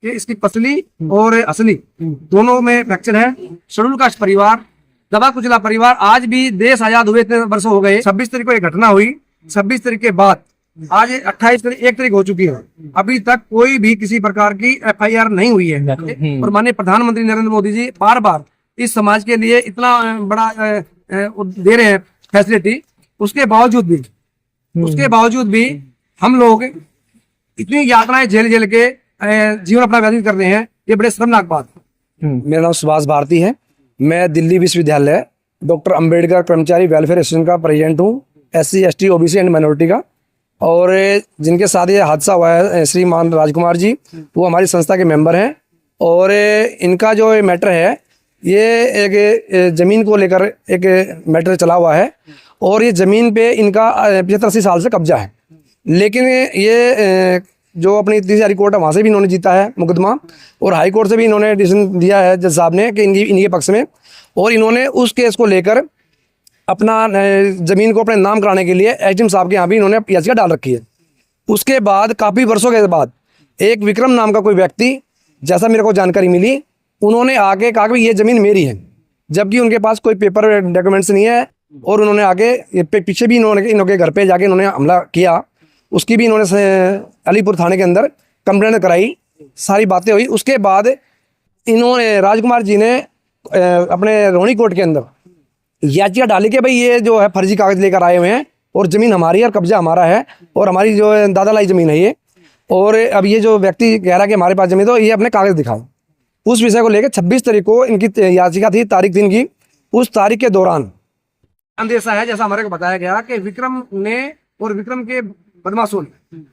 कि इसकी पसली और असली दोनों में फ्रैक्चर है। शेड्यूल कास्ट परिवार, दबा कुचला परिवार, आज भी देश आजाद हुए इतने वर्ष हो गए। 26 तारीख को एक घटना हुई, 26 तारीख के बाद आज 28 तारीख 1 तारीख हो चुकी है, अभी तक कोई भी किसी प्रकार की FIR नहीं हुई है। और माननीय प्रधानमंत्री नरेंद्र मोदी जी बार बार इस समाज के लिए इतना बड़ा दे रहे हैं फैसिलिटी, उसके बावजूद भी हम लोग इतनी यातनाएं झेल के जीवन अपना व्यतीत कर रहे हैं। ये बड़े शर्मनाक बात है। मेरा नाम सुभाष भारती है। मैं दिल्ली विश्वविद्यालय डॉक्टर अंबेडकर कर्मचारी वेलफेयर एसोसिएशन का प्रेसिडेंट हूँ, SC ST OBC and minority का। और जिनके साथ ये हादसा हुआ है श्रीमान राजकुमार जी, वो हमारी संस्था के मेंबर हैं। और इनका जो मैटर है, ये एक ज़मीन को लेकर एक मैटर चला हुआ है और ये ज़मीन पे इनका 75-80 साल से कब्जा है। लेकिन ये जो अपनी तीसरी हाई कोर्ट है वहाँ से भी इन्होंने जीता है मुकदमा, और हाई कोर्ट से भी इन्होंने डिसीजन दिया है जज साहब ने कि इनके पक्ष में। और इन्होंने उस केस को लेकर अपना ज़मीन को अपने नाम कराने के लिए SDM साहब के यहाँ भी इन्होंने याचिका डाल रखी है। उसके बाद काफ़ी वर्षों के बाद एक विक्रम नाम का कोई व्यक्ति, जैसा मेरे को जानकारी मिली, उन्होंने आके कहा कि ये ज़मीन मेरी है, जबकि उनके पास कोई पेपर डॉक्यूमेंट्स नहीं है। और उन्होंने आगे पीछे भी इनके घर पे जाके इन्होंने हमला किया, उसकी भी इन्होंने अलीपुर थाने के अंदर कंप्लेंट कराई, सारी बातें हुई। उसके बाद इन्होंने राजकुमार जी ने अपने रोहिणी कोर्ट के अंदर याचिका डाली कि भाई ये जो है फर्जी कागज लेकर आए हुए हैं और ज़मीन हमारी है और कब्जा हमारा है और हमारी जो दादा लाई ज़मीन है ये, और अब ये जो व्यक्ति कह रहा है कि हमारे पास ज़मीन, तो ये अपने कागज दिखाओ। उस विषय को लेकर 26 तारीख को इनकी याचिका थी, तारीख दिन की। उस तारीख के दौरान अंदेशा है, जैसा हमारे को बताया गया, कि विक्रम ने और विक्रम के बदमाशों ने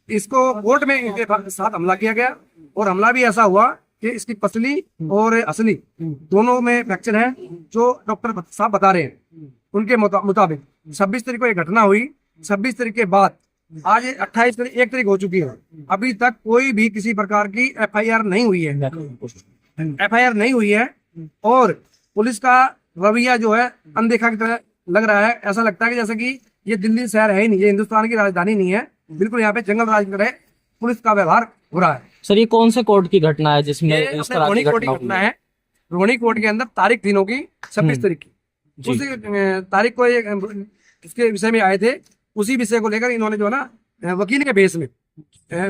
इसको कोर्ट में इनके साथ हमला किया गया। और हमला भी ऐसा हुआ कि इसकी पसली और असली दोनों में फ्रैक्चर है, जो डॉक्टर साहब बता रहे हैं उनके मुताबिक। 26 तारीख को एक घटना हुई, 26 तारीख के बाद आज 28 तारीख 1 तारीख हो चुकी है, अभी तक कोई भी किसी प्रकार की FIR नहीं हुई है। और पुलिस का रवैया जो है अनदेखा की तरह लग रहा है। ऐसा लगता है कि जैसे कि ये दिल्ली शहर है ही नहीं, ये हिंदुस्तान की राजधानी नहीं है, बिल्कुल यहाँ पे जंगल राज की तरह पुलिस का व्यवहार हो रहा है। सर, ये कौन से कोर्ट की घटना है जिसमें इस तरह की घटना है? रोहिणी कोर्ट के अंदर तारीख दिनों की 26 तारीख की, उसी तारीख को इसके विषय में आए थे। उसी विषय को लेकर इन्होंने जो है ना वकील के बेस में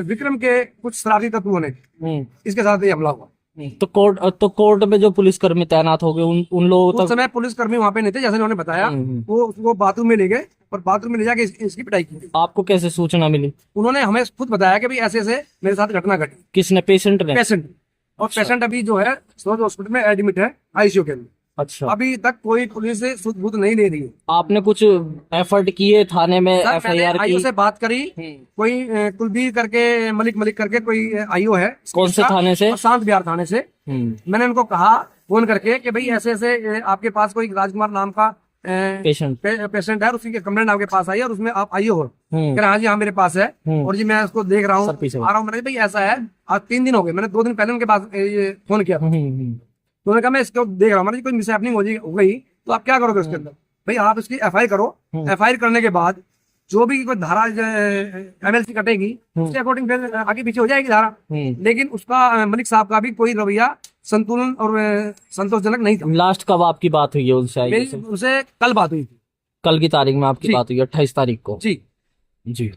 विक्रम के कुछ शरारती तत्वों ने इसके साथ ये हमला हुआ। तो कोर्ट में जो पुलिसकर्मी तैनात हो गए उन लोगों उस समय पुलिसकर्मी वहाँ पे नहीं थे, जैसे उन्होंने बताया। वो बाथरूम में ले गए और बाथरूम में ले जाके इसकी पिटाई की। आपको कैसे सूचना मिली? उन्होंने हमें खुद बताया कि भाई ऐसे ऐसे मेरे साथ घटना घटी। किसने? पेशेंट ने? पेशेंट। और पेशेंट अभी जो है सरोज हॉस्पिटल में एडमिट है, ICU के अंदर। अच्छा, अभी तक कोई पुलिस से सुध नहीं ले रही है। आपने कुछ एफर्ट किए थाने में? FIR की? से बात करी, कोई कुलबीर करके, मलिक करके कोई IO है। कौन से थाने से? शांत बिहार थाने से। मैंने उनको कहा फोन करके कि भाई ऐसे ऐसे आपके पास कोई राजकुमार नाम का पेशेंट है, उसकी कंप्लेंट आपके पास आई है और उसमें आप IO हो? कह रहे हाँ जी, हाँ मेरे पास है और जी मैं उसको देख रहा हूँ, आ रहा हूँ। मैंने भाई ऐसा है, आज 3 दिन हो गए, मैंने 2 दिन पहले उनके पास ये फोन किया था। तो उन्होंने कहा मैं इसको देख रहा हूँ। मैंने कोई मिसहैपनिंग हो गई तो आप क्या करोगे उसके अंदर? भाई आप इसकी FIR करो, FIR करने के बाद जो भी कोई धारा MLC कटेगी उसके अकॉर्डिंग फिर आगे पीछे हो जाएगी धारा। लेकिन उसका मलिक साहब का भी कोई रवैया संतुलन और संतोषजनक नहीं था। लास्ट कब आपकी बात हुई है उनसे? उनसे कल बात हुई थी। कल की तारीख में आपकी बात हुई, 28 तारीख को? जी।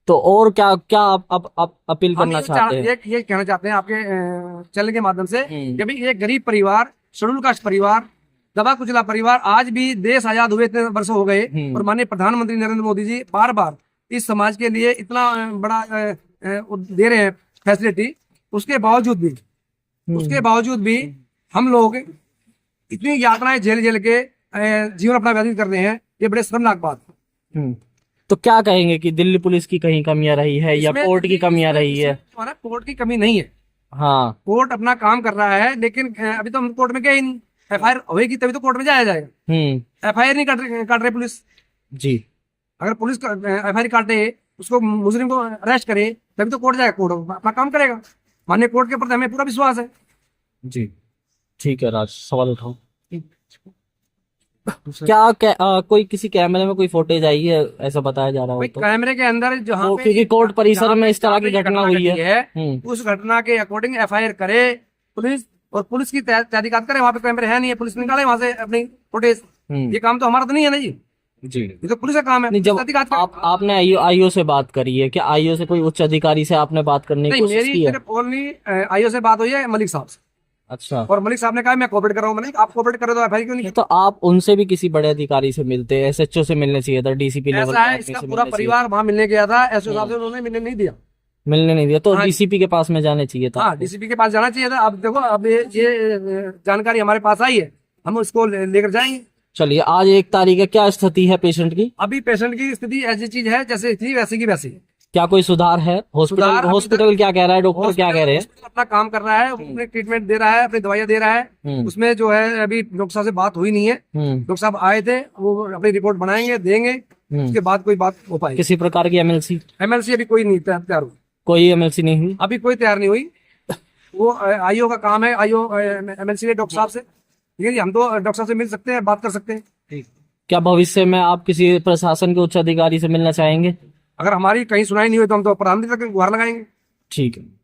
तो और क्या क्या आप अपील करना चाहते हैं? ये कहना चाहते हैं आपके चैनल के माध्यम से कि भाई ये गरीब परिवार, शेड्यूल कास्ट परिवार, दबा कुचला परिवार, आज भी देश आजाद हुए इतने वर्ष हो गए। और माननीय प्रधानमंत्री नरेंद्र मोदी जी बार बार इस समाज के लिए इतना बड़ा दे रहे हैं फैसिलिटी, उसके बावजूद भी हम लोग इतनी यातनाएं झेल के जीवन अपना व्यतीत कर रहे हैं। ये बड़े शर्मनाक बात है। तो क्या कहेंगे कि दिल्ली पुलिस की कहीं कमियां रही है या कोर्ट की कमियां रही है? कोर्ट की कमी नहीं है। हाँ, कोर्ट अपना काम कर रहा है, लेकिन अभी तो हम कोर्ट में गए ही नहीं। FIR होगी तभी तो कोर्ट में जाया जाएगा। FIR नहीं काट रहे पुलिस जी। अगर पुलिस FIR काटे, उसको मुजरिम को अरेस्ट करे, तभी तो कोर्ट जाएगा। कोर्ट अपना काम करेगा। माननीय कोर्ट के प्रति हमें पूरा विश्वास है। जी, ठीक है राज, सवाल उठाओ। कोई किसी कैमरे में कोई फुटेज आई है ऐसा बताया जा रहा हो भाई तो? कैमरे के अंदर जहाँ पे क्योंकि कोर्ट परिसर जहाँ में पे- इस तरह जहाँ की पे घटना हुई घटी है। उस घटना के अकॉर्डिंग एफआईआर करे पुलिस, और पुलिस की तहकीकात करे। वहाँ पे कैमरे है नहीं है, पुलिस निकाले वहाँ से अपनी फुटेज। ये काम तो हमारा तो नहीं है ना जी, जी ये तो पुलिस का काम है। नहीं, जब तहकीकात करे। आपने आईओ से बात करी है कि आईओ से कोई उच्च अधिकारी से आपने बात करने की नहीं, कोशिश मेरी की है? सिर्फ ओनली आईओ से बात हुई है, मलिक साहब से। अच्छा, और मलिक साहब ने कहा मैं कोऑपरेट कर रहा हूँ। मैंने कहा, आप कोऑपरेट करे तो एफआईआर क्यों नहीं? तो आप उनसे भी किसी बड़े अधिकारी से मिलते, एसएचओ से मिलने चाहिए था, डीसीपी लेवल ऐसा के है, आदमी इसका से पूरा मिलने चाहिए। परिवार वहाँ मिलने गया था, एसओ साहब से उन्होंने मिलने नहीं दिया। मिलने नहीं दिया तो हाँ। डीसीपी के पास में जाने चाहिए था हाँ, आपको। डीसीपी के पास जाना चाहिए था। अब देखो, अब ये जानकारी हमारे पास आई है, हम उसको लेकर जाएंगे। चलिए, आज 1 तारीख है, क्या स्थिति है पेशेंट की? अभी पेशेंट की स्थिति ऐसी चीज है जैसे थी वैसी की वैसी है। क्या कोई सुधार है? सुधार अभी हॉस्पिटल क्या कह रहा है, डॉक्टर क्या कह रहे हैं? हॉस्पिटल अपना काम कर रहा है, अपने ट्रीटमेंट दे रहा है, अपनी दवाइयां दे रहा है। उसमें जो है अभी डॉक्टर साहब से बात हुई नहीं है। डॉक्टर साहब आए थे, वो अपनी रिपोर्ट बनाएंगे, देंगे, उसके बाद कोई बात हो पाएगी। किसी प्रकार की एमएलसी? एमएलसी अभी कोई नहीं तैयार हुई, कोई एमएलसी नहीं हुई? अभी कोई तैयार नहीं हुई। वो आईओ का काम है, आईओ एमएलसी डॉक्टर साहब से। ठीक है जी, हम तो डॉक्टर साहब से मिल सकते हैं, बात कर सकते हैं। क्या भविष्य में आप किसी प्रशासन के उच्च अधिकारी से मिलना चाहेंगे? अगर हमारी कहीं सुनाई नहीं हुई तो हम तो प्रधानमंत्री तक गुहार लगाएंगे। ठीक है।